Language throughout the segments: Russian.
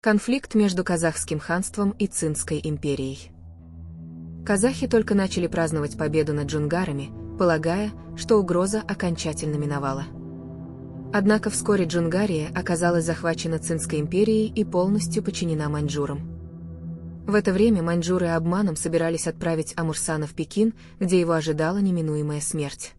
Конфликт между казахским ханством и Цинской империей. Казахи только начали праздновать победу над джунгарами, полагая, что угроза окончательно миновала. Однако вскоре Джунгария оказалась захвачена Цинской империей и полностью подчинена маньчжурам. В это время маньчжуры обманом собирались отправить Амурсана в Пекин, где его ожидала неминуемая смерть.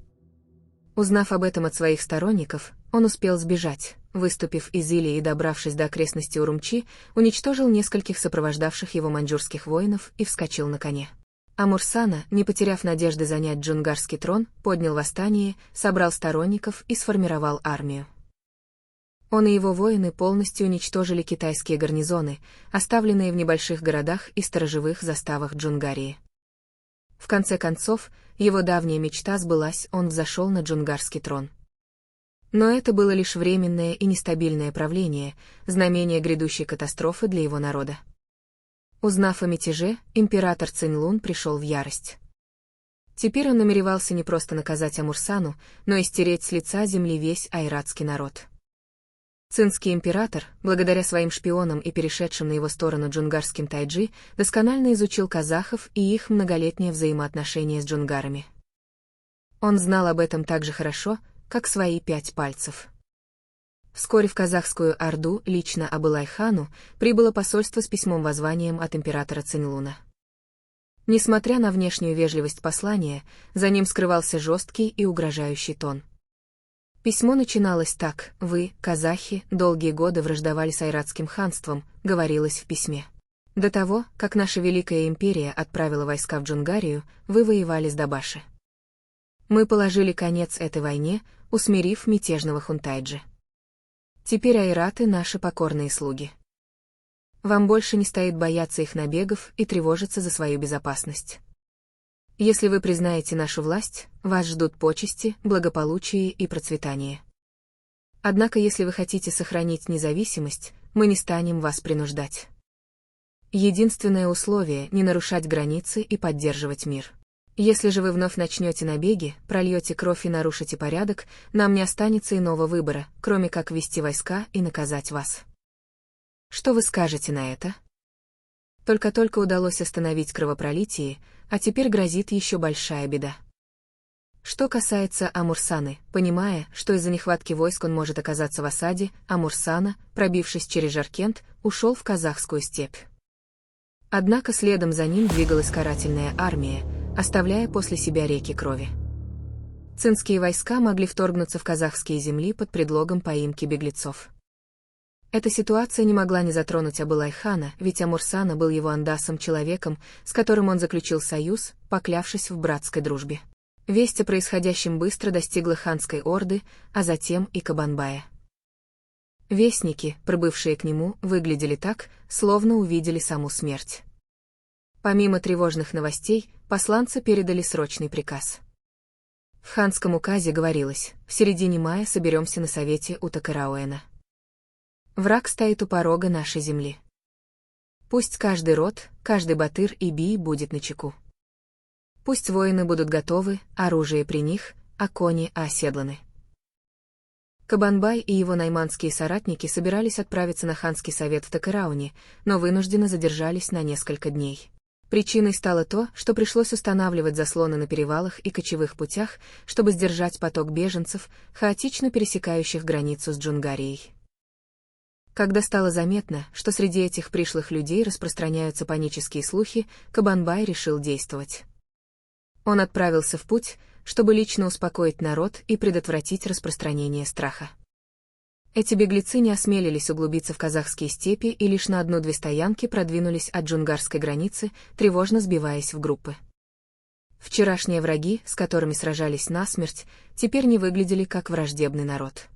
Узнав об этом от своих сторонников, он успел сбежать, выступив из Или и добравшись до окрестностей Урумчи, уничтожил нескольких сопровождавших его маньчжурских воинов и вскочил на коне. Амурсана, не потеряв надежды занять джунгарский трон, поднял восстание, собрал сторонников и сформировал армию. Он и его воины полностью уничтожили китайские гарнизоны, оставленные в небольших городах и сторожевых заставах Джунгарии. В конце концов, его давняя мечта сбылась, он взошел на джунгарский трон. Но это было лишь временное и нестабильное правление, знамение грядущей катастрофы для его народа. Узнав о мятеже, император Цинлун пришел в ярость. Теперь он намеревался не просто наказать Амурсану, но и стереть с лица земли весь айратский народ. Цинский император, благодаря своим шпионам и перешедшим на его сторону джунгарским тайджи, досконально изучил казахов и их многолетние взаимоотношения с джунгарами. Он знал об этом так же хорошо, как свои 5 пальцев. Вскоре в казахскую Орду лично Абылай-хану прибыло посольство с письмом-воззванием от императора Цинлуна. Несмотря на внешнюю вежливость послания, за ним скрывался жесткий и угрожающий тон. Письмо начиналось так: «Вы, казахи, долгие годы враждовали с айратским ханством», говорилось в письме. «До того, как наша Великая империя отправила войска в Джунгарию, вы воевали с Дабаши. Мы положили конец этой войне, усмирив мятежного хунтайджи. Теперь айраты — наши покорные слуги. Вам больше не стоит бояться их набегов и тревожиться за свою безопасность. Если вы признаете нашу власть, вас ждут почести, благополучие и процветание. Однако если вы хотите сохранить независимость, мы не станем вас принуждать. Единственное условие — не нарушать границы и поддерживать мир. Если же вы вновь начнете набеги, прольете кровь и нарушите порядок, нам не останется иного выбора, кроме как ввести войска и наказать вас. Что вы скажете на это?» Только-только удалось остановить кровопролитие, а теперь грозит еще большая беда. Что касается Амурсаны, понимая, что из-за нехватки войск он может оказаться в осаде, Амурсана, пробившись через Жаркент, ушел в казахскую степь. Однако следом за ним двигалась карательная армия, оставляя после себя реки крови. Цинские войска могли вторгнуться в казахские земли под предлогом поимки беглецов. Эта ситуация не могла не затронуть Абылай-хана, ведь Амурсана был его андасом, человеком, с которым он заключил союз, поклявшись в братской дружбе. Весть о происходящем быстро достигла ханской орды, а затем и Кабанбая. Вестники, прибывшие к нему, выглядели так, словно увидели саму смерть. Помимо тревожных новостей, посланцы передали срочный приказ. В ханском указе говорилось: в середине мая соберемся на совете у Такарауэна. Враг стоит у порога нашей земли. Пусть каждый род, каждый батыр и бий будет начеку. Пусть воины будут готовы, оружие при них, а кони оседланы. Кабанбай и его найманские соратники собирались отправиться на ханский совет в Такарауне, но вынужденно задержались на несколько дней. Причиной стало то, что пришлось устанавливать заслоны на перевалах и кочевых путях, чтобы сдержать поток беженцев, хаотично пересекающих границу с Джунгарией. Когда стало заметно, что среди этих пришлых людей распространяются панические слухи, Кабанбай решил действовать. Он отправился в путь, чтобы лично успокоить народ и предотвратить распространение страха. Эти беглецы не осмелились углубиться в казахские степи и лишь на 1-2 стоянки продвинулись от джунгарской границы, тревожно сбиваясь в группы. Вчерашние враги, с которыми сражались насмерть, теперь не выглядели как враждебный народ.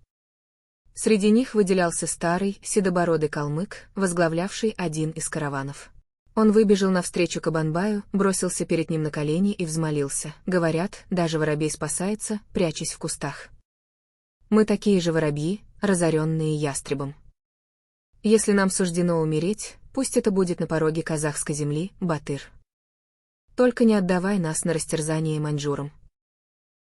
Среди них выделялся старый, седобородый калмык, возглавлявший один из караванов. Он выбежал навстречу Кабанбаю, бросился перед ним на колени и взмолился: «Говорят, даже воробей спасается, прячась в кустах. Мы такие же воробьи, разоренные ястребом. Если нам суждено умереть, пусть это будет на пороге казахской земли, батыр. Только не отдавай нас на растерзание маньчжурам».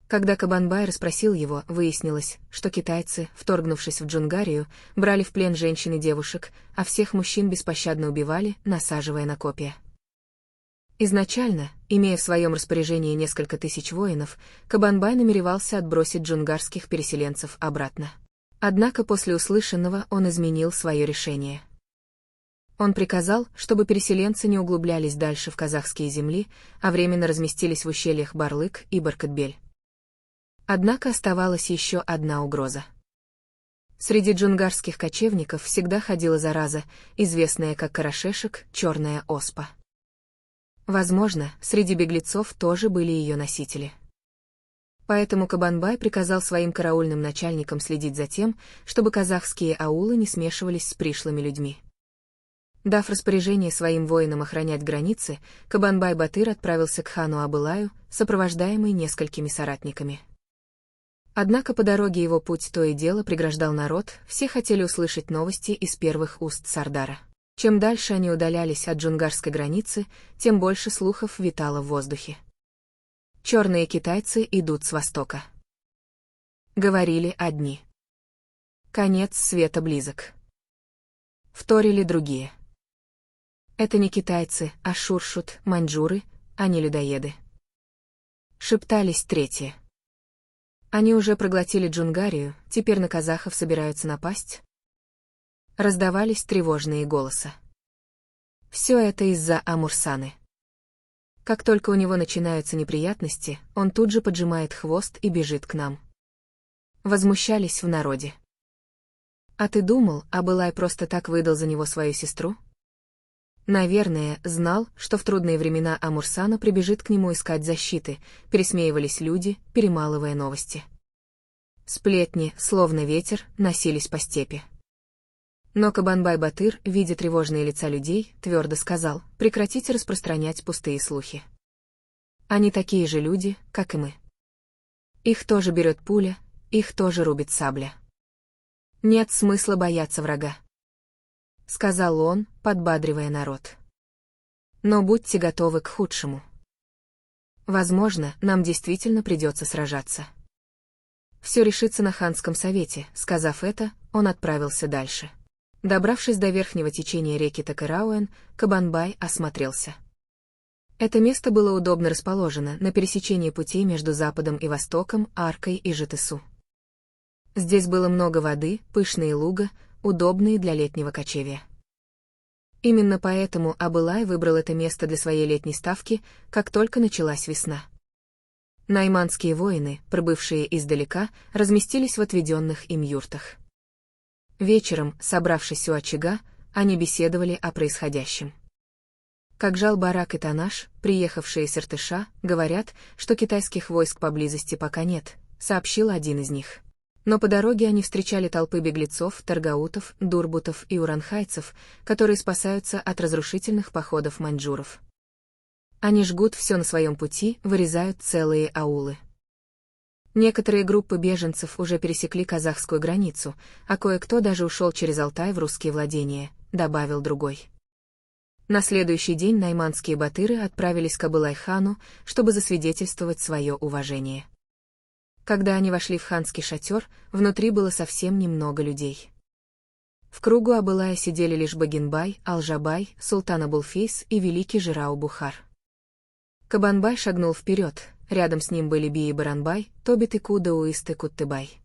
Когда Кабанбай расспросил его, выяснилось, что китайцы, вторгнувшись в Джунгарию, брали в плен женщин и девушек, а всех мужчин беспощадно убивали, насаживая на копья. Изначально, имея в своем распоряжении несколько тысяч воинов, Кабанбай намеревался отбросить джунгарских переселенцев обратно. Однако после услышанного он изменил свое решение. Он приказал, чтобы переселенцы не углублялись дальше в казахские земли, а временно разместились в ущельях Барлык и Баркытбель. Однако оставалась еще одна угроза. Среди джунгарских кочевников всегда ходила зараза, известная как карашешек, черная оспа. Возможно, среди беглецов тоже были ее носители. Поэтому Кабанбай приказал своим караульным начальникам следить за тем, чтобы казахские аулы не смешивались с пришлыми людьми. Дав распоряжение своим воинам охранять границы, Кабанбай-Батыр отправился к хану Абылаю, сопровождаемый несколькими соратниками. Однако по дороге его путь то и дело преграждал народ, все хотели услышать новости из первых уст Сардара. Чем дальше они удалялись от джунгарской границы, тем больше слухов витало в воздухе. Черные китайцы идут с востока. Говорили одни. Конец света близок. Вторили другие. Это не китайцы, а шуршут, маньчжуры, а не людоеды. Шептались третьи. Они уже проглотили Джунгарию, теперь на казахов собираются напасть? Раздавались тревожные голоса. Все это из-за Амурсаны. Как только у него начинаются неприятности, он тут же поджимает хвост и бежит к нам. Возмущались в народе. А ты думал, Абылай просто так выдал за него свою сестру? Наверное, знал, что в трудные времена Амурсана прибежит к нему искать защиты, пересмеивались люди, перемалывая новости. Сплетни, словно ветер, носились по степи. Но Кабанбай-Батыр, видя тревожные лица людей, твердо сказал: прекратите распространять пустые слухи. Они такие же люди, как и мы. Их тоже берет пуля, их тоже рубит сабля. Нет смысла бояться врага. Сказал он, подбадривая народ. Но будьте готовы к худшему. Возможно, нам действительно придется сражаться. Все решится на ханском совете. Сказав это, он отправился дальше. Добравшись до верхнего течения реки Такырауэн, Кабанбай осмотрелся. Это место было удобно расположено на пересечении путей между Западом и Востоком, Аркой и Житысу. Здесь было много воды, пышные луга, удобные для летнего кочевья. Именно поэтому Абылай выбрал это место для своей летней ставки, как только началась весна. Найманские воины, прибывшие издалека, разместились в отведенных им юртах. Вечером, собравшись у очага, они беседовали о происходящем. Как Жалбарак и Танаш, приехавшие с Иртыша, говорят, что китайских войск поблизости пока нет, сообщил один из них. Но по дороге они встречали толпы беглецов, таргаутов, дурбутов и уранхайцев, которые спасаются от разрушительных походов маньчжуров. Они жгут все на своем пути, вырезают целые аулы. Некоторые группы беженцев уже пересекли казахскую границу, а кое-кто даже ушел через Алтай в русские владения, добавил другой. На следующий день найманские батыры отправились к Абылай-хану, чтобы засвидетельствовать свое уважение. Когда они вошли в ханский шатер, внутри было совсем немного людей. В кругу Абылая сидели лишь Багинбай, Алжабай, Султан Абулфейс и великий Жирау-Бухар. Кабанбай шагнул вперед, рядом с ним были Би и Баранбай, Тобит и Куда-Уист и Куттыбай.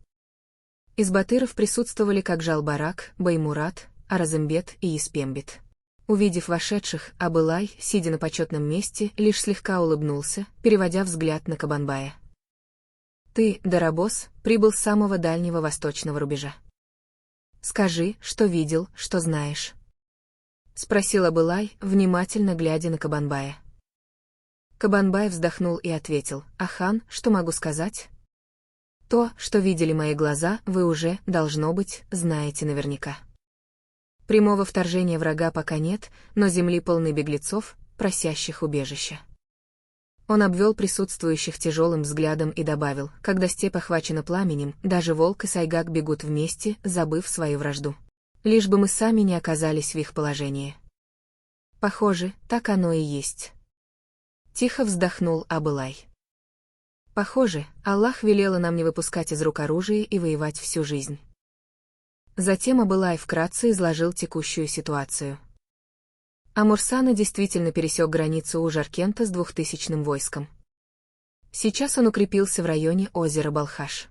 Из батыров присутствовали как Жалбарак, Баймурат, Аразымбет и Еспембет. Увидев вошедших, Абылай, сидя на почетном месте, лишь слегка улыбнулся, переводя взгляд на Кабанбая. Ты, Дарабос, прибыл с самого дальнего восточного рубежа. Скажи, что видел, что знаешь. Спросил Абылай, внимательно глядя на Кабанбая. Кабанбай вздохнул и ответил: «Ахан, что могу сказать? То, что видели мои глаза, вы уже, должно быть, знаете наверняка. Прямого вторжения врага пока нет, но земли полны беглецов, просящих убежища». Он обвел присутствующих тяжелым взглядом и добавил: когда степь охвачена пламенем, даже волк и сайгак бегут вместе, забыв свою вражду. Лишь бы мы сами не оказались в их положении. Похоже, так оно и есть. Тихо вздохнул Абылай. Похоже, Аллах велела нам не выпускать из рук оружие и воевать всю жизнь. Затем Абылай вкратце изложил текущую ситуацию. Амурсана действительно пересек границу у Жаркента с 2000-м войском. Сейчас он укрепился в районе озера Балхаш.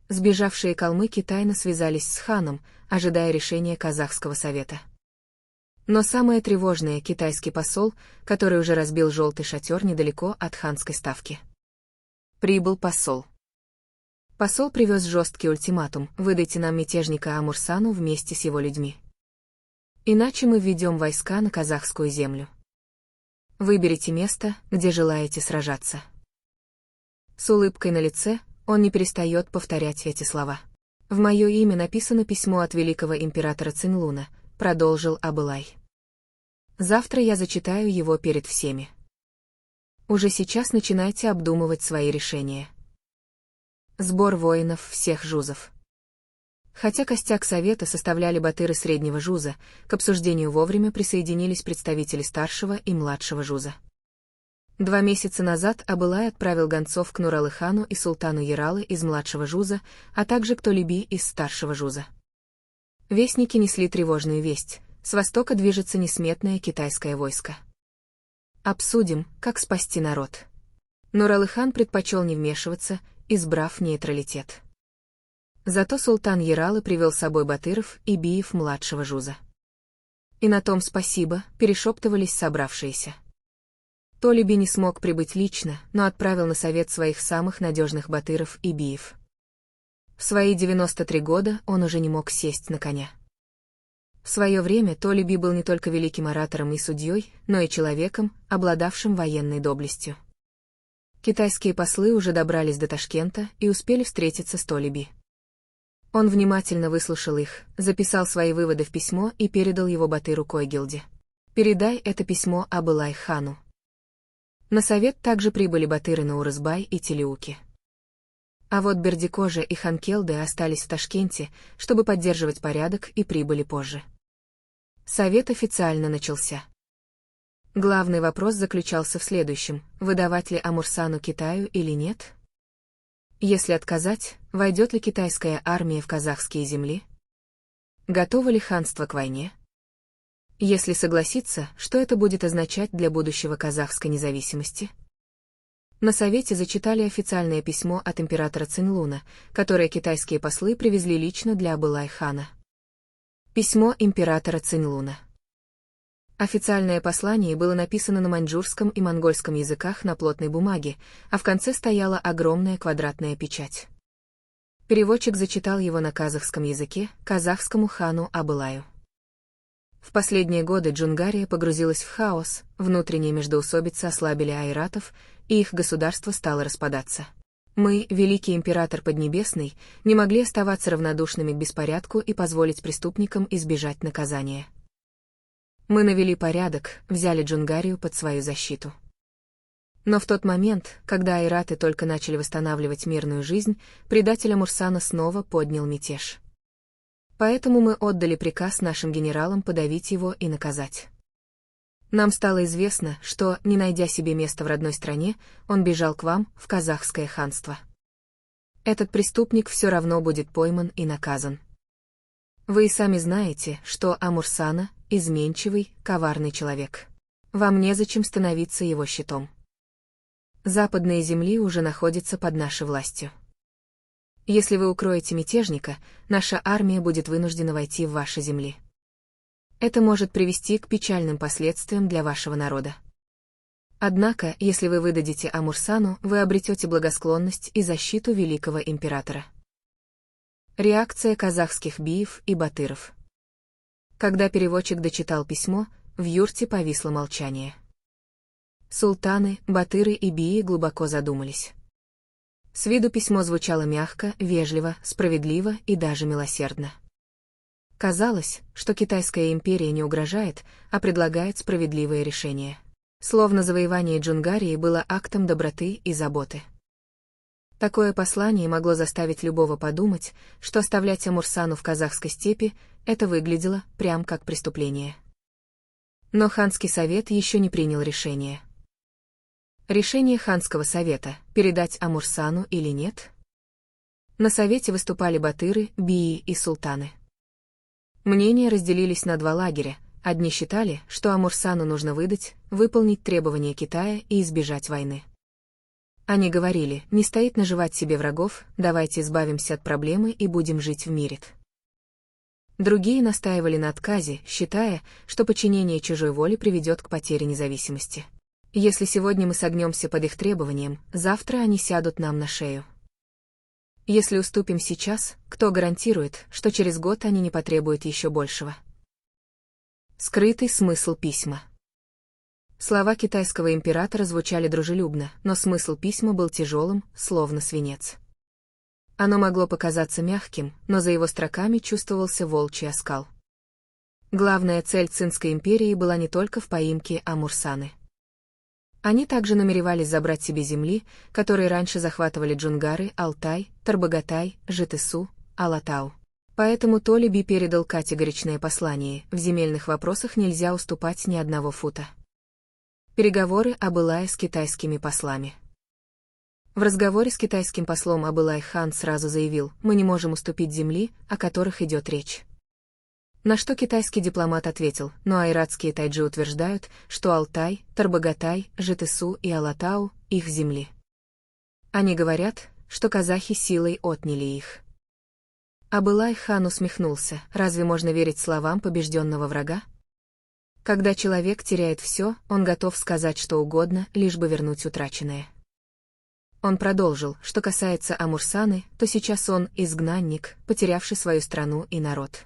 Сбежавшие калмыки тайно связались с ханом, ожидая решения Казахского совета. Но самое тревожное — китайский посол, который уже разбил желтый шатер недалеко от ханской ставки. Прибыл посол. Посол привез жесткий ультиматум: выдайте нам мятежника Амурсану вместе с его людьми. Иначе мы введем войска на казахскую землю. Выберите место, где желаете сражаться. С улыбкой на лице он не перестает повторять эти слова. В мое имя написано письмо от великого императора Цинлуна, продолжил Абылай. Завтра я зачитаю его перед всеми. Уже сейчас начинайте обдумывать свои решения. Сбор воинов всех жузов. Хотя костяк совета составляли батыры среднего жуза, к обсуждению вовремя присоединились представители старшего и младшего жуза. 2 месяца назад Абылай отправил гонцов к Нуралы-хану и султану Яралы из младшего жуза, а также к Толеби из старшего жуза. Вестники несли тревожную весть: с востока движется несметное китайское войско. Обсудим, как спасти народ. Нуралы-хан предпочел не вмешиваться, избрав нейтралитет. Зато султан Яралы привел с собой батыров и биев младшего жуза. И на том спасибо, перешептывались собравшиеся. Толеби не смог прибыть лично, но отправил на совет своих самых надежных батыров и биев. В свои 93 года он уже не мог сесть на коня. В свое время Толеби был не только великим оратором и судьей, но и человеком, обладавшим военной доблестью. Китайские послы уже добрались до Ташкента и успели встретиться с Толеби. Он внимательно выслушал их, записал свои выводы в письмо и передал его батыру Койгилде. «Передай это письмо Абылай-хану». На совет также прибыли батыры Наурызбай и Телеуки. А вот Бердикожа и Ханкелды остались в Ташкенте, чтобы поддерживать порядок, и прибыли позже. Совет официально начался. Главный вопрос заключался в следующем: выдавать ли Амурсану Китаю или нет? Если отказать, войдет ли китайская армия в казахские земли? Готово ли ханство к войне? Если согласиться, что это будет означать для будущего казахской независимости? На совете зачитали официальное письмо от императора Цинлуна, которое китайские послы привезли лично для Абылай-хана. Письмо императора Цинлуна. Официальное послание было написано на маньчжурском и монгольском языках на плотной бумаге, а в конце стояла огромная квадратная печать. Переводчик зачитал его на казахском языке казахскому хану Абылаю. В последние годы Джунгария погрузилась в хаос, внутренние междоусобицы ослабили айратов, и их государство стало распадаться. Мы, великий император Поднебесный, не могли оставаться равнодушными к беспорядку и позволить преступникам избежать наказания. Мы навели порядок, взяли Джунгарию под свою защиту. Но в тот момент, когда айраты только начали восстанавливать мирную жизнь, предатель Амурсана снова поднял мятеж. Поэтому мы отдали приказ нашим генералам подавить его и наказать. Нам стало известно, что, не найдя себе места в родной стране, он бежал к вам, в казахское ханство. Этот преступник все равно будет пойман и наказан. Вы и сами знаете, что Амурсана — изменчивый, коварный человек. Вам незачем становиться его щитом. Западные земли уже находятся под нашей властью. Если вы укроете мятежника, наша армия будет вынуждена войти в ваши земли. Это может привести к печальным последствиям для вашего народа. Однако, если вы выдадите Амурсану, вы обретете благосклонность и защиту великого императора. Реакция казахских биев и батыров. Когда переводчик дочитал письмо, в юрте повисло молчание. Султаны, батыры и бии глубоко задумались. С виду письмо звучало мягко, вежливо, справедливо и даже милосердно. Казалось, что Китайская империя не угрожает, а предлагает справедливое решение. Словно завоевание Джунгарии было актом доброты и заботы. Такое послание могло заставить любого подумать, что оставлять Амурсану в казахской степи — это выглядело прям как преступление. Но ханский совет еще не принял решение. Решение ханского совета – передать Амурсану или нет? На совете выступали батыры, бии и султаны. Мнения разделились на два лагеря. Одни считали, что Амурсану нужно выдать, выполнить требования Китая и избежать войны. Они говорили, не стоит наживать себе врагов, давайте избавимся от проблемы и будем жить в мире. Другие настаивали на отказе, считая, что подчинение чужой воле приведет к потере независимости. Если сегодня мы согнемся под их требованием, завтра они сядут нам на шею. Если уступим сейчас, кто гарантирует, что через год они не потребуют еще большего? Скрытый смысл письма. Слова китайского императора звучали дружелюбно, но смысл письма был тяжелым, словно свинец. Оно могло показаться мягким, но за его строками чувствовался волчий оскал. Главная цель Цинской империи была не только в поимке Амурсаны. Они также намеревались забрать себе земли, которые раньше захватывали Джунгары, Алтай, Тарбагатай, Житесу, Алатау. Поэтому Толеби передал категоричное послание: в земельных вопросах нельзя уступать ни одного фута. Переговоры Абылая с китайскими послами. В разговоре с китайским послом Абылай-хан сразу заявил: мы не можем уступить земли, о которых идет речь. На что китайский дипломат ответил: но айратские тайджи утверждают, что Алтай, Тарбагатай, Житесу и Алатау — их земли. Они говорят, что казахи силой отняли их. Абылай-хан усмехнулся: разве можно верить словам побежденного врага? Когда человек теряет все, он готов сказать что угодно, лишь бы вернуть утраченное. Он продолжил: что касается Амурсаны, то сейчас он изгнанник, потерявший свою страну и народ.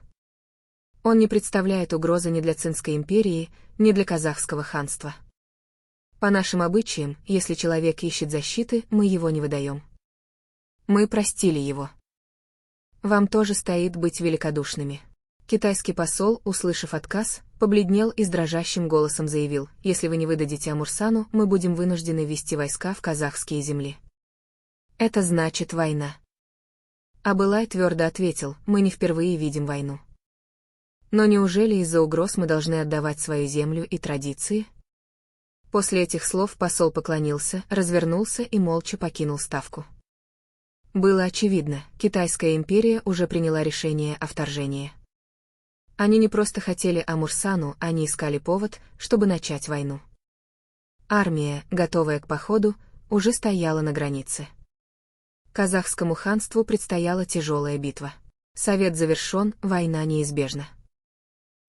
Он не представляет угрозы ни для Цинской империи, ни для казахского ханства. По нашим обычаям, если человек ищет защиты, мы его не выдаем. Мы простили его. Вам тоже стоит быть великодушными. Китайский посол, услышав отказ, побледнел и с дрожащим голосом заявил: если вы не выдадите Амурсану, мы будем вынуждены ввести войска в казахские земли. Это значит война. Абылай твердо ответил: мы не впервые видим войну. Но неужели из-за угроз мы должны отдавать свою землю и традиции? После этих слов посол поклонился, развернулся и молча покинул ставку. Было очевидно, Китайская империя уже приняла решение о вторжении. Они не просто хотели Амурсану, они искали повод, чтобы начать войну. Армия, готовая к походу, уже стояла на границе. Казахскому ханству предстояла тяжелая битва. Совет завершен, война неизбежна.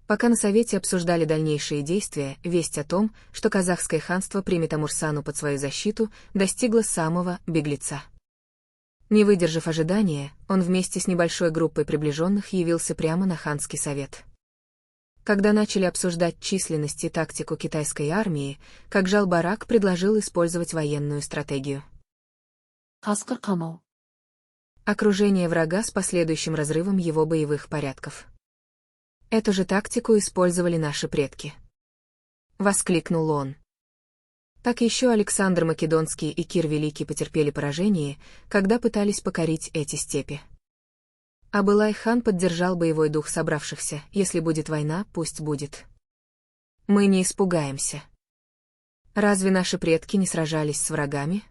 Пока на совете обсуждали дальнейшие действия, весть о том, что казахское ханство примет Амурсану под свою защиту, достигла самого беглеца. Не выдержав ожидания, он вместе с небольшой группой приближенных явился прямо на ханский совет. Когда начали обсуждать численность и тактику китайской армии, Кокжал-Барак предложил использовать военную стратегию. Окружение врага с последующим разрывом его боевых порядков. Эту же тактику использовали наши предки. Воскликнул он. Так еще Александр Македонский и Кир Великий потерпели поражение, когда пытались покорить эти степи. Абылай-хан поддержал боевой дух собравшихся: если будет война, пусть будет. Мы не испугаемся. Разве наши предки не сражались с врагами?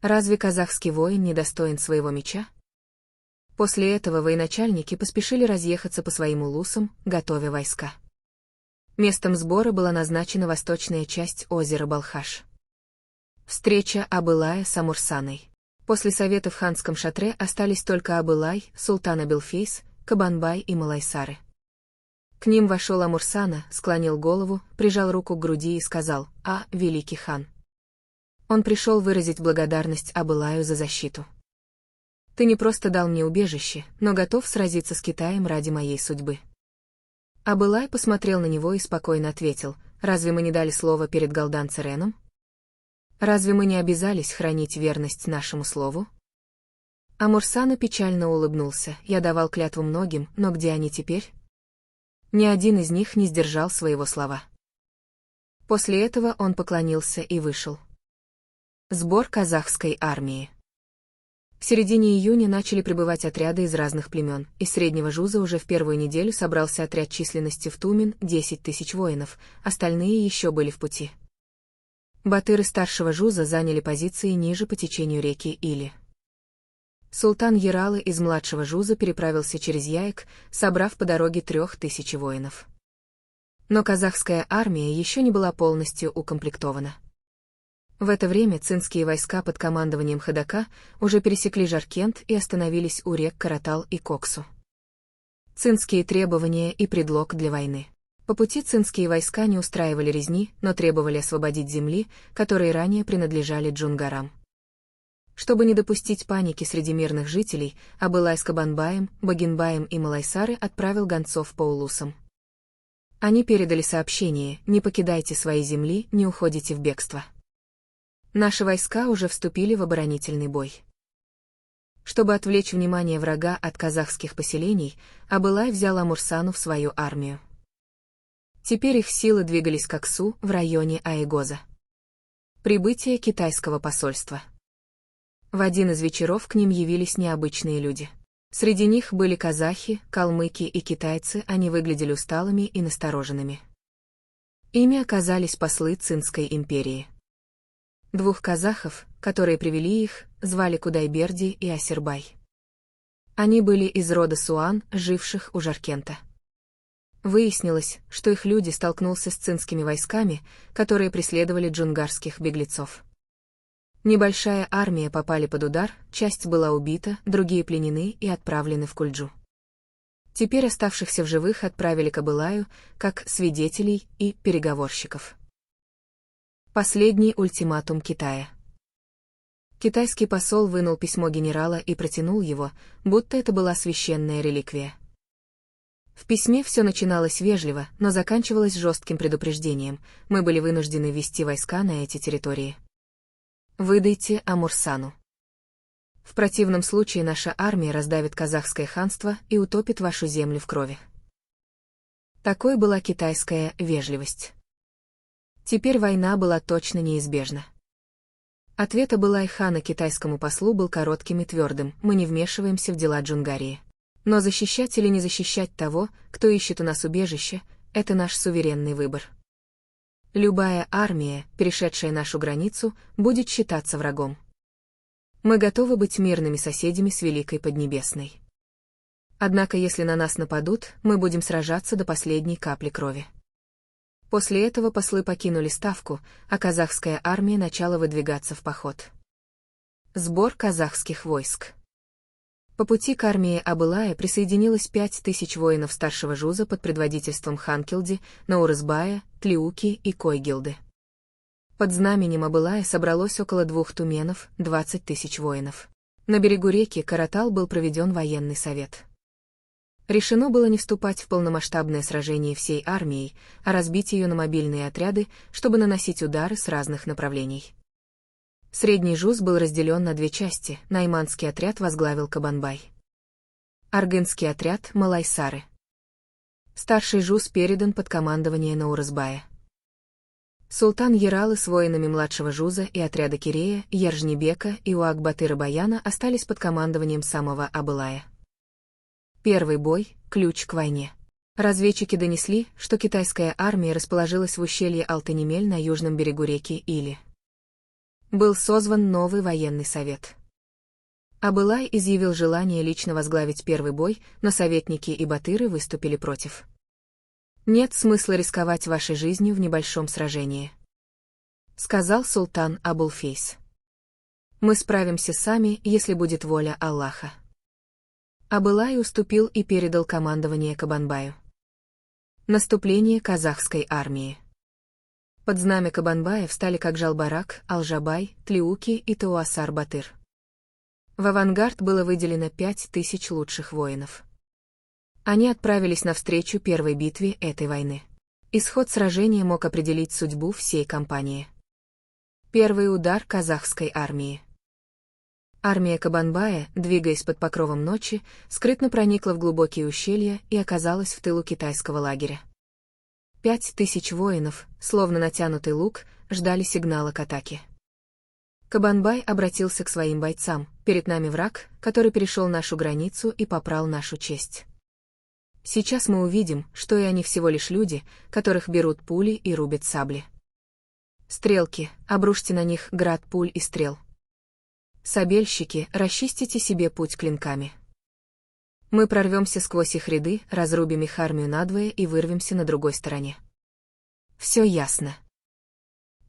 Разве казахский воин не достоин своего меча? После этого военачальники поспешили разъехаться по своим улусам, готовя войска. Местом сбора была назначена восточная часть озера Балхаш. Встреча Абылая с Амурсаной. После совета в ханском шатре остались только Абылай, султан Абилфейс, Кабанбай и Малайсары. К ним вошел Амурсана, склонил голову, прижал руку к груди и сказал: «А, великий хан». Он пришел выразить благодарность Абылаю за защиту. Ты не просто дал мне убежище, но готов сразиться с Китаем ради моей судьбы. Абылай посмотрел на него и спокойно ответил: разве мы не дали слово перед Галдан-Цереном? Разве мы не обязались хранить верность нашему слову? Амурсана печально улыбнулся: я давал клятву многим, но где они теперь? Ни один из них не сдержал своего слова. После этого он поклонился и вышел. Сбор казахской армии. В середине июня начали прибывать отряды из разных племен. Из Среднего Жуза уже в первую неделю собрался отряд численностью в Тумин 10 000 воинов, остальные еще были в пути. Батыры старшего жуза заняли позиции ниже по течению реки Или. Султан Ералы из младшего жуза переправился через Яик, собрав по дороге 3000 воинов. Но казахская армия еще не была полностью укомплектована. В это время цинские войска под командованием Ходака уже пересекли Жаркент и остановились у рек Каратал и Коксу. Цинские требования и предлог для войны. По пути цинские войска не устраивали резни, но требовали освободить земли, которые ранее принадлежали джунгарам. Чтобы не допустить паники среди мирных жителей, Абылай с Кабанбаем, Багинбаем и Малайсары отправил гонцов по улусам. Они передали сообщение: «Не покидайте свои земли, не уходите в бегство. Наши войска уже вступили в оборонительный бой». Чтобы отвлечь внимание врага от казахских поселений, Абылай взял Амурсану в свою армию. Теперь их силы двигались к Аксу в районе Аэгоза. Прибытие китайского посольства. В один из вечеров к ним явились необычные люди. Среди них были казахи, калмыки и китайцы, они выглядели усталыми и настороженными. Ими оказались послы Цинской империи. Двух казахов, которые привели их, звали Кудайберди и Асербай. Они были из рода Суан, живших у Жаркента. Выяснилось, что их люди столкнулся с цинскими войсками, которые преследовали джунгарских беглецов. Небольшая армия попали под удар, часть была убита, другие пленены и отправлены в Кульджу. Теперь оставшихся в живых отправили к Абылаю, как свидетелей и переговорщиков. Последний ультиматум Китая. Китайский посол вынул письмо генерала и протянул его, будто это была священная реликвия. В письме все начиналось вежливо, но заканчивалось жестким предупреждением: мы были вынуждены ввести войска на эти территории. Выдайте Амурсану. В противном случае наша армия раздавит казахское ханство и утопит вашу землю в крови. Такой была китайская вежливость. Теперь война была точно неизбежна. Ответ Абылай-хана китайскому послу был коротким и твердым: мы не вмешиваемся в дела Джунгарии. Но защищать или не защищать того, кто ищет у нас убежище, это наш суверенный выбор. Любая армия, перешедшая нашу границу, будет считаться врагом. Мы готовы быть мирными соседями с Великой Поднебесной. Однако если на нас нападут, мы будем сражаться до последней капли крови. После этого послы покинули ставку, а казахская армия начала выдвигаться в поход. Сбор казахских войск. По пути к армии Абылая присоединилось 5000 воинов старшего жуза под предводительством Ханкилди, Наурызбая, Тлиуки и Койгилды. Под знаменем Абылая собралось около 2 туменов, 20 000 воинов. На берегу реки Каратал был проведен военный совет. Решено было не вступать в полномасштабное сражение всей армией, а разбить ее на мобильные отряды, чтобы наносить удары с разных направлений. Средний жуз был разделен на 2 части, найманский отряд возглавил Кабанбай. Аргынский отряд — Малайсары. Старший жуз передан под командование Наурызбая. Султан Ералы с воинами младшего жуза и отряда Кирея, Ержнебека и Уак-Батыра Баяна остались под командованием самого Абылая. Первый бой — ключ к войне. Разведчики донесли, что китайская армия расположилась в ущелье Алтынемель на южном берегу реки Или. Был созван новый военный совет. Абылай изъявил желание лично возглавить первый бой, но советники и батыры выступили против. «Нет смысла рисковать вашей жизнью в небольшом сражении», — сказал султан Абулфейс. «Мы справимся сами, если будет воля Аллаха». Абылай уступил и передал командование Кабанбаю. Наступление казахской армии. Под знамя Кабанбая встали Кокжал-Барак, Алжабай, Тлиуки и Тауасар-Батыр. В авангард было выделено 5000 лучших воинов. Они отправились навстречу первой битве этой войны. Исход сражения мог определить судьбу всей кампании. Первый удар казахской армии. Армия Кабанбая, двигаясь под покровом ночи, скрытно проникла в глубокие ущелья и оказалась в тылу китайского лагеря. 5000 воинов, словно натянутый лук, ждали сигнала к атаке. Кабанбай обратился к своим бойцам: «Перед нами враг, который перешел нашу границу и попрал нашу честь. Сейчас мы увидим, что и они всего лишь люди, которых берут пули и рубят сабли. Стрелки, обрушьте на них град пуль и стрел. Сабельщики, расчистите себе путь клинками. Мы прорвемся сквозь их ряды, разрубим их армию надвое и вырвемся на другой стороне. Все ясно.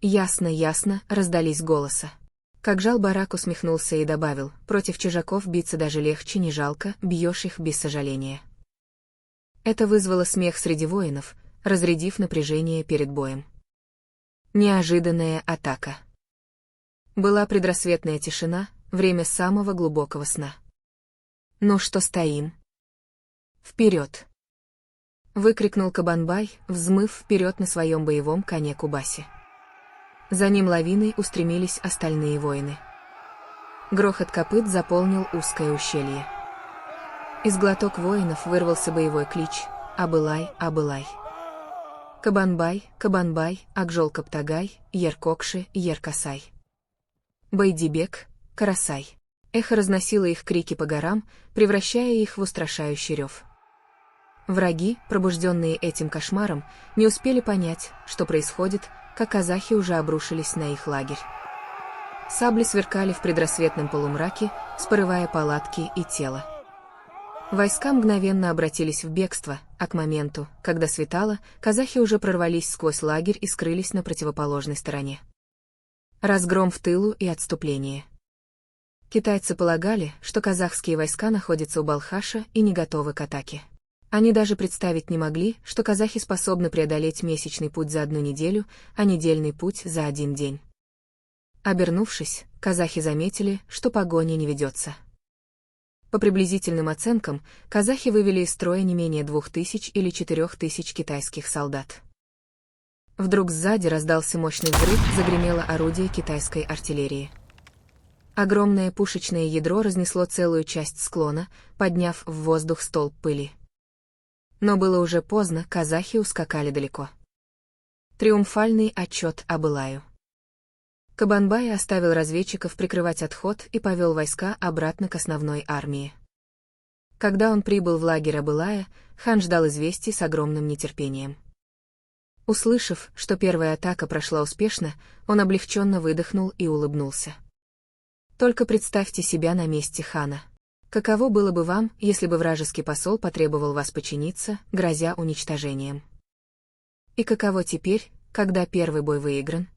Ясно, ясно, раздались голоса. Какжал Барак усмехнулся и добавил: против чужаков биться даже легче, не жалко, бьешь их без сожаления. Это вызвало смех среди воинов, разрядив напряжение перед боем. Неожиданная атака. Была предрассветная тишина, время самого глубокого сна. «Ну что стоим? Вперед!» — выкрикнул Кабанбай, взмыв вперед на своем боевом коне Кубаси. За ним лавиной устремились остальные воины. Грохот копыт заполнил узкое ущелье. Из глоток воинов вырвался боевой клич: «Абылай, Абылай!» Кабанбай, Кабанбай, Акжол-Каптагай, Ер-Кокши, Ер-Касай. Байдибек, Карасай. Эхо разносило их крики по горам, превращая их в устрашающий рев. Враги, пробужденные этим кошмаром, не успели понять, что происходит, как казахи уже обрушились на их лагерь. Сабли сверкали в предрассветном полумраке, спорывая палатки и тело. Войска мгновенно обратились в бегство, а к моменту, когда светало, казахи уже прорвались сквозь лагерь и скрылись на противоположной стороне. Разгром в тылу и отступление. Китайцы полагали, что казахские войска находятся у Балхаша и не готовы к атаке. Они даже представить не могли, что казахи способны преодолеть месячный путь за 1 неделю, а недельный путь за 1 день. Обернувшись, казахи заметили, что погоня не ведется. По приблизительным оценкам, казахи вывели из строя не менее 2000 или 4000 китайских солдат. Вдруг сзади раздался мощный взрыв, загремело орудие китайской артиллерии. Огромное пушечное ядро разнесло целую часть склона, подняв в воздух столб пыли. Но было уже поздно, казахи ускакали далеко. Триумфальный отчет Абылаю. Кабанбай оставил разведчиков прикрывать отход и повел войска обратно к основной армии. Когда он прибыл в лагерь Абылая, хан ждал известий с огромным нетерпением. Услышав, что первая атака прошла успешно, он облегченно выдохнул и улыбнулся. Только представьте себя на месте хана. Каково было бы вам, если бы вражеский посол потребовал вас подчиниться, грозя уничтожением? И каково теперь, когда первый бой выигран?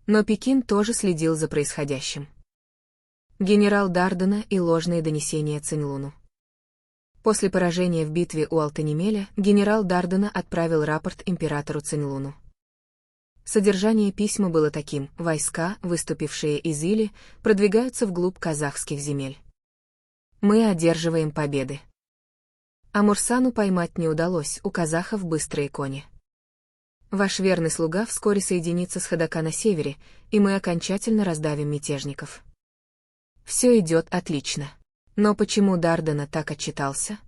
Но Пекин тоже следил за происходящим. Генерал Дардана и ложные донесения Циньлуну. После поражения в битве у Алтанемеля генерал Дардана отправил рапорт императору Циньлуну. Содержание письма было таким: войска, выступившие из Или, продвигаются вглубь казахских земель. Мы одерживаем победы. Амурсану поймать не удалось, у казахов быстрые кони. Ваш верный слуга вскоре соединится с Ходака на севере, и мы окончательно раздавим мятежников. Все идет отлично. Но почему Дардана так отчитался?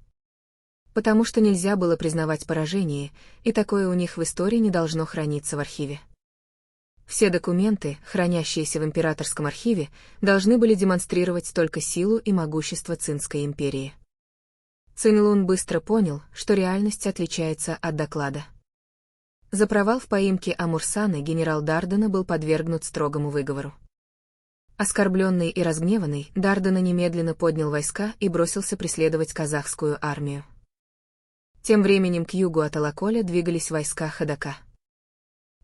Потому что нельзя было признавать поражение, и такое у них в истории не должно храниться в архиве. Все документы, хранящиеся в императорском архиве, должны были демонстрировать только силу и могущество Цинской империи. Циньлун быстро понял, что реальность отличается от доклада. За провал в поимке Амурсана генерал Дардана был подвергнут строгому выговору. Оскорбленный и разгневанный, Дардана немедленно поднял войска и бросился преследовать казахскую армию. Тем временем к югу от Алаколя двигались войска Ходака.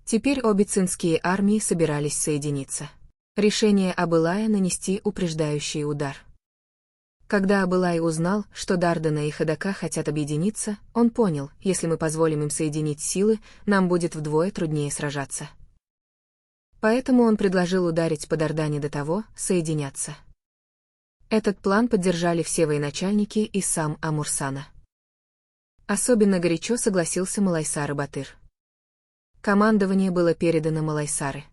Теперь обе цинские армии собирались соединиться. Решение Абылая нанести упреждающий удар. Когда Абылай узнал, что Дардана и Ходака хотят объединиться, он понял: если мы позволим им соединить силы, нам будет вдвое труднее сражаться. Поэтому он предложил ударить по Дардане до того, соединяться. Этот план поддержали все военачальники и сам Амурсана. Особенно горячо согласился Малайсары-Батыр. Командование было передано Малайсары.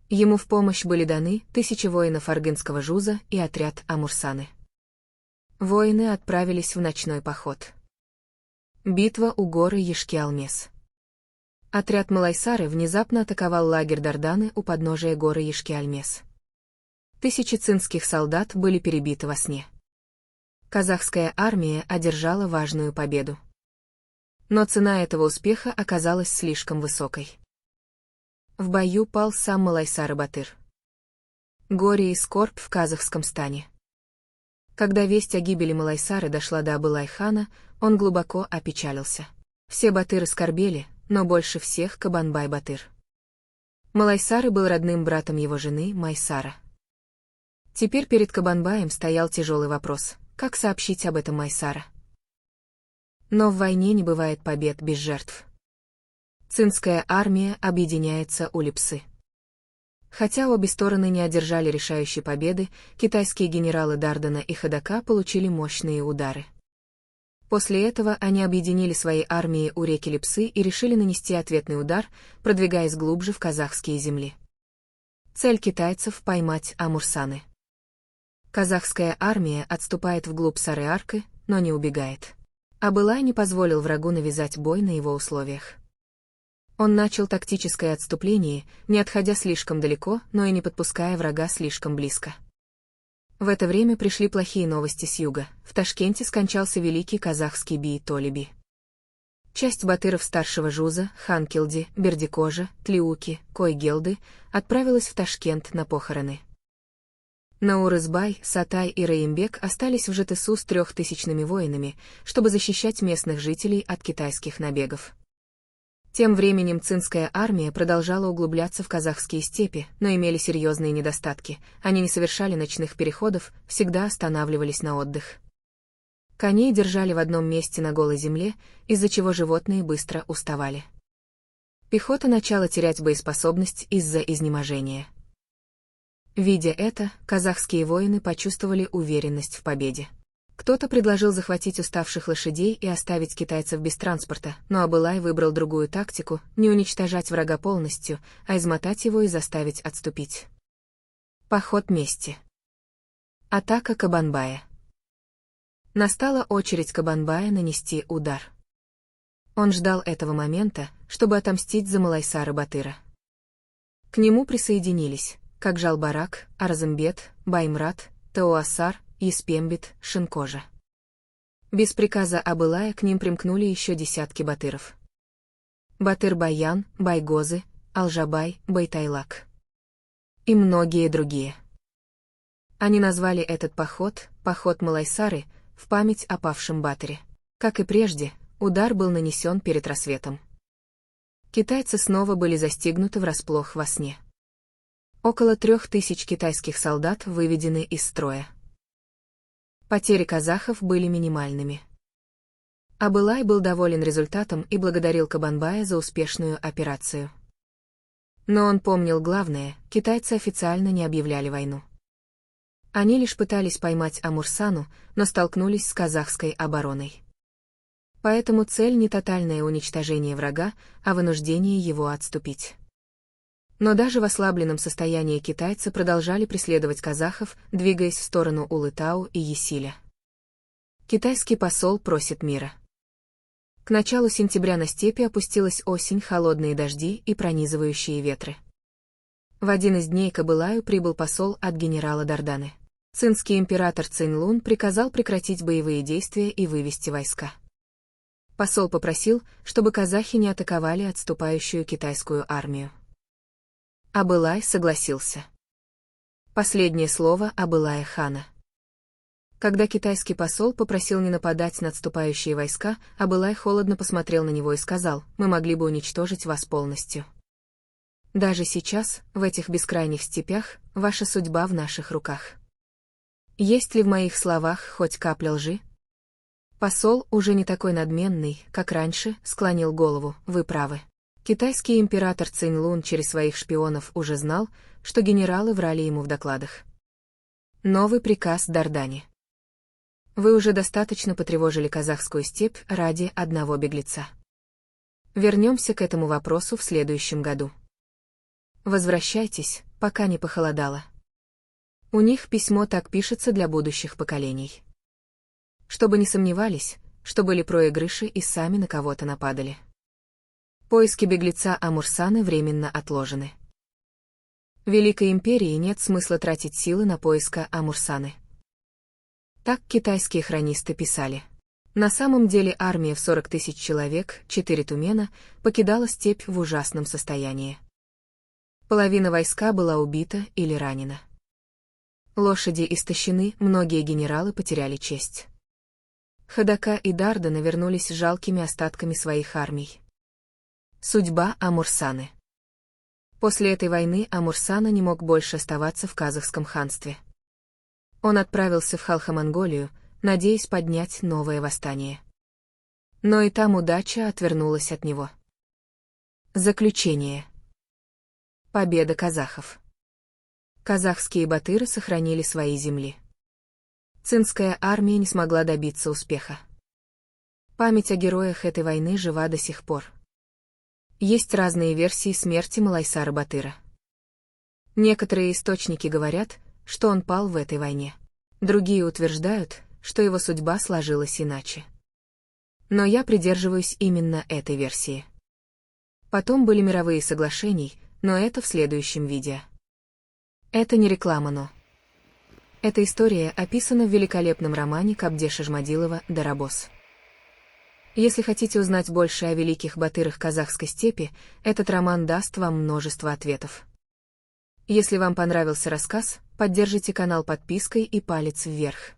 Ему в помощь были даны 1000 воинов Аргынского жуза и отряд Амурсаны. Воины отправились в ночной поход. Битва у горы Ешки-Алмес. Отряд Малайсары внезапно атаковал лагерь Дарданы у подножия горы Ешки-Алмес. 1000 цинских солдат были перебиты во сне. Казахская армия одержала важную победу. Но цена этого успеха оказалась слишком высокой. В бою пал сам Малайсары-Батыр. Горе и скорбь в казахском стане. Когда весть о гибели Малайсары дошла до Абылай-хана, он глубоко опечалился. Все батыры скорбели, но больше всех Кабанбай-Батыр. Малайсары был родным братом его жены Майсара. Теперь перед Кабанбаем стоял тяжелый вопрос, как сообщить об этом Майсара. Но в войне не бывает побед без жертв. Цинская армия объединяется у Липсы. Хотя обе стороны не одержали решающей победы, китайские генералы Дардана и Ходака получили мощные удары. После этого они объединили свои армии у реки Липсы и решили нанести ответный удар, продвигаясь глубже в казахские земли. Цель китайцев — поймать Амурсаны. Казахская армия отступает вглубь Сары-Арки, но не убегает. Абылай не позволил врагу навязать бой на его условиях. Он начал тактическое отступление, не отходя слишком далеко, но и не подпуская врага слишком близко. В это время пришли плохие новости с юга. В Ташкенте скончался великий казахский Бий-Толеби. Часть батыров старшего Жуза, Ханкилди, Бердикожа, Тлиуки, Койгелды отправилась в Ташкент на похороны. Наурызбай, Сатай и Раимбек остались в Жетысу с 3000 воинами, чтобы защищать местных жителей от китайских набегов. Тем временем цинская армия продолжала углубляться в казахские степи, но имели серьезные недостатки. Они не совершали ночных переходов, всегда останавливались на отдых. Коней держали в одном месте на голой земле, из-за чего животные быстро уставали. Пехота начала терять боеспособность из-за изнеможения. Видя это, казахские воины почувствовали уверенность в победе. Кто-то предложил захватить уставших лошадей и оставить китайцев без транспорта, но Абылай выбрал другую тактику — не уничтожать врага полностью, а измотать его и заставить отступить. Поход мести. Атака Кабанбая. Настала очередь Кабанбая нанести удар. Он ждал этого момента, чтобы отомстить за Малайсары-Батыра. К нему присоединились Какжал-Барак, Аразымбет, Баймрат, Теуасар, Еспембет, Шинкожа. Без приказа Абылая к ним примкнули еще десятки батыров. Батыр-Баян, Байгозы, Алжабай, Байтайлак. И многие другие. Они назвали этот поход «Поход Малайсары» в память о павшем батыре. Как и прежде, удар был нанесен перед рассветом. Китайцы снова были застигнуты врасплох во сне. Около 3000 китайских солдат выведены из строя. Потери казахов были минимальными. Абылай был доволен результатом и благодарил Кабанбая за успешную операцию. Но он помнил главное — китайцы официально не объявляли войну. Они лишь пытались поймать Амурсану, но столкнулись с казахской обороной. Поэтому цель не тотальное уничтожение врага, а вынуждение его отступить. Но даже в ослабленном состоянии китайцы продолжали преследовать казахов, двигаясь в сторону Улытау и Есиля. Китайский посол просит мира. К началу сентября на степи опустилась осень, холодные дожди и пронизывающие ветры. В один из дней к Абылаю прибыл посол от генерала Дарданы. Цинский император Цинь-Лун приказал прекратить боевые действия и вывести войска. Посол попросил, чтобы казахи не атаковали отступающую китайскую армию. Абылай согласился. Последнее слово Абылая хана. Когда китайский посол попросил не нападать на отступающие войска, Абылай холодно посмотрел на него и сказал: «Мы могли бы уничтожить вас полностью. Даже сейчас, в этих бескрайних степях, ваша судьба в наших руках. Есть ли в моих словах хоть капля лжи?» Посол, уже не такой надменный, как раньше, склонил голову: «Вы правы». Китайский император Цинь-Лун через своих шпионов уже знал, что генералы врали ему в докладах. Новый приказ Дардане. Вы уже достаточно потревожили казахскую степь ради одного беглеца. Вернемся к этому вопросу в следующем году. Возвращайтесь, пока не похолодало. У них письмо так пишется для будущих поколений. Чтобы не сомневались, что были проигрыши и сами на кого-то нападали. Поиски беглеца Амурсаны временно отложены. Великой империи нет смысла тратить силы на поиска Амурсаны. Так китайские хронисты писали. На самом деле армия в 40 000 человек, 4 тумена, покидала степь в ужасном состоянии. Половина войска была убита или ранена. Лошади истощены, многие генералы потеряли честь. Ходака и Дардана вернулись с жалкими остатками своих армий. Судьба Амурсаны. После этой войны Амурсана не мог больше оставаться в Казахском ханстве. Он отправился в Халхамонголию, надеясь поднять новое восстание. Но и там удача отвернулась от него. Заключение. Победа казахов. Казахские батыры сохранили свои земли. Цинская армия не смогла добиться успеха. Память о героях этой войны жива до сих пор. Есть разные версии смерти Малайсара Батыра. Некоторые источники говорят, что он пал в этой войне. Другие утверждают, что его судьба сложилась иначе. Но я придерживаюсь именно этой версии. Потом были мировые соглашения, но это в следующем видео. Это не реклама, но... Эта история описана в великолепном романе Кабдеша Жмадилова «Дарабос». Если хотите узнать больше о великих батырах казахской степи, этот роман даст вам множество ответов. Если вам понравился рассказ, поддержите канал подпиской и палец вверх.